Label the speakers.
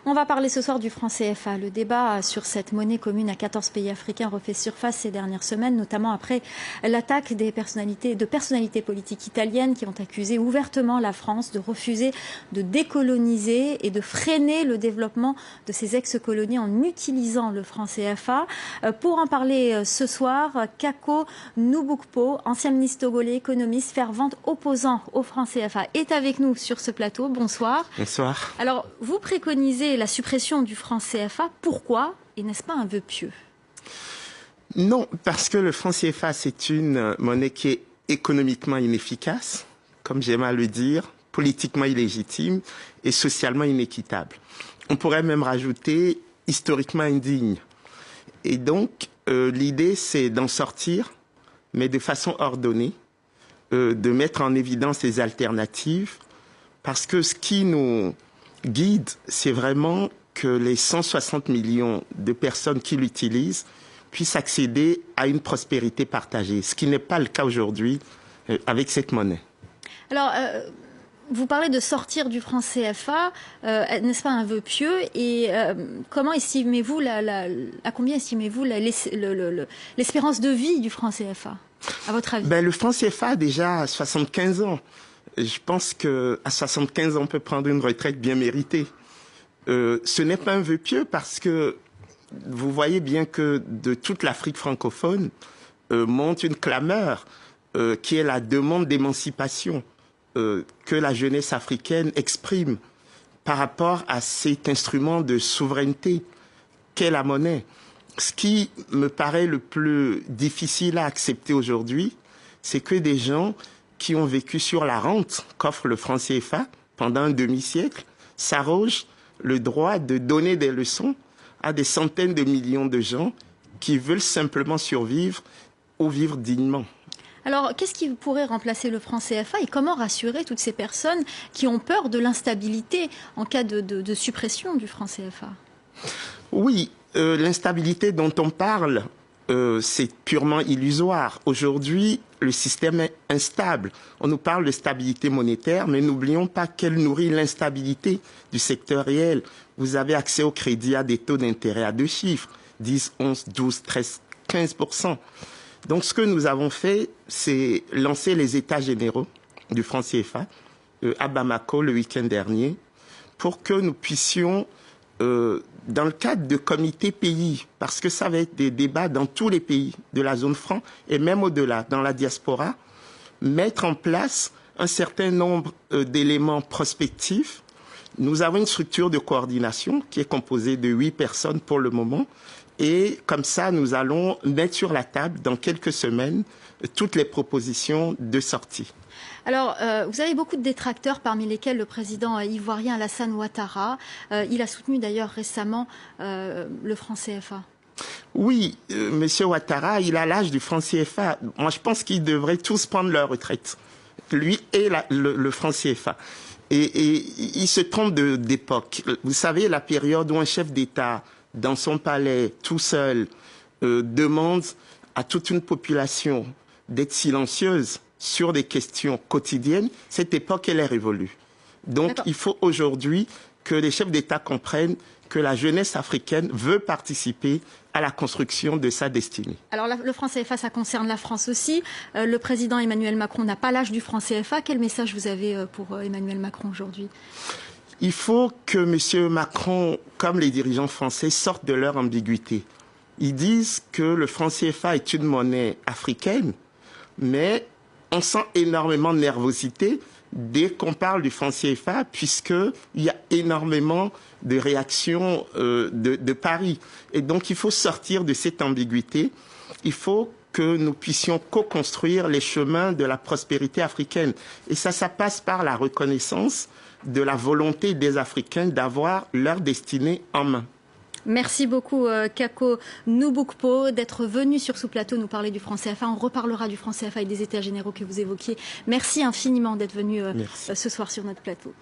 Speaker 1: On va parler ce soir du franc CFA. Le débat sur cette monnaie commune à 14 pays africains refait surface ces dernières semaines, notamment après l'attaque de personnalités politiques italiennes qui ont accusé ouvertement la France de refuser de décoloniser et de freiner le développement de ses ex-colonies en utilisant le franc CFA. Pour en parler ce soir, Kako Nubukpo, ancien ministre togolais, économiste, fervent opposant au franc CFA, est avec nous sur ce plateau. Bonsoir.
Speaker 2: Bonsoir.
Speaker 1: Alors, vous préconisez la suppression du franc CFA. Pourquoi? Et n'est-ce pas un vœu pieux?
Speaker 2: Non, parce que le franc CFA, c'est une monnaie qui est économiquement inefficace, comme j'aime à le dire, politiquement illégitime et socialement inéquitable. On pourrait même rajouter historiquement indigne. Et donc, l'idée, c'est d'en sortir, mais de façon ordonnée, de mettre en évidence les alternatives, parce que ce qui nous guide, c'est vraiment que les 160 millions de personnes qui l'utilisent puissent accéder à une prospérité partagée, ce qui n'est pas le cas aujourd'hui avec cette monnaie.
Speaker 1: Alors, vous parlez de sortir du franc CFA, n'est-ce pas un vœu pieux? Et comment estimez-vous à combien estimez-vous l'espérance de vie du franc CFA, à votre avis?
Speaker 2: Le franc CFA a déjà 75 ans. Je pense qu'à 75 ans, on peut prendre une retraite bien méritée. Ce n'est pas un vœu pieux parce que vous voyez bien que de toute l'Afrique francophone monte une clameur qui est la demande d'émancipation que la jeunesse africaine exprime par rapport à cet instrument de souveraineté qu'est la monnaie. Ce qui me paraît le plus difficile à accepter aujourd'hui, c'est que des gens qui ont vécu sur la rente qu'offre le franc CFA pendant un demi-siècle s'arrogent le droit de donner des leçons à des centaines de millions de gens qui veulent simplement survivre ou vivre dignement.
Speaker 1: Alors, qu'est-ce qui pourrait remplacer le franc CFA et comment rassurer toutes ces personnes qui ont peur de l'instabilité en cas de suppression du franc CFA?
Speaker 2: Oui, l'instabilité dont on parle, c'est purement illusoire. Aujourd'hui, le système est instable. On nous parle de stabilité monétaire, mais n'oublions pas qu'elle nourrit l'instabilité du secteur réel. Vous avez accès au crédit à des taux d'intérêt à deux chiffres, 10, 11, 12, 13, 15%. Donc ce que nous avons fait, c'est lancer les états généraux du franc CFA à Bamako le week-end dernier pour que nous puissions, dans le cadre de comités pays, parce que ça va être des débats dans tous les pays de la zone franc et même au-delà, dans la diaspora, mettre en place un certain nombre d'éléments prospectifs. Nous avons une structure de coordination qui est composée de 8 personnes pour le moment. Et comme ça, nous allons mettre sur la table dans quelques semaines toutes les propositions de sortie.
Speaker 1: Alors, vous avez beaucoup de détracteurs, parmi lesquels le président ivoirien Alassane Ouattara. Il a soutenu d'ailleurs récemment le franc CFA.
Speaker 2: Oui, M. Ouattara, il a l'âge du franc CFA. Moi, je pense qu'ils devraient tous prendre leur retraite, lui et le franc CFA. Et il se trompe d'époque. Vous savez, la période où un chef d'État, dans son palais, tout seul, demande à toute une population d'être silencieuse sur des questions quotidiennes, cette époque, elle est révolue. Donc, il faut aujourd'hui que les chefs d'État comprennent que la jeunesse africaine veut participer à la construction de sa destinée.
Speaker 1: Alors, le franc CFA, ça concerne la France aussi. Le président Emmanuel Macron n'a pas l'âge du franc CFA. Quel message vous avez pour Emmanuel Macron aujourd'hui?
Speaker 2: Il faut que M. Macron, comme les dirigeants français, sortent de leur ambiguïté. Ils disent que le franc CFA est une monnaie africaine, mais on sent énormément de nervosité dès qu'on parle du franc CFA, puisqu'il y a énormément de réactions de Paris. Et donc, il faut sortir de cette ambiguïté. Il faut que nous puissions co-construire les chemins de la prospérité africaine. Et ça passe par la reconnaissance de la volonté des Africains d'avoir leur destinée en main.
Speaker 1: Merci beaucoup Kako Nubukpo d'être venu sur ce plateau nous parler du franc CFA. On reparlera du franc CFA et des états généraux que vous évoquiez. Merci infiniment d'être venu ce soir sur notre plateau.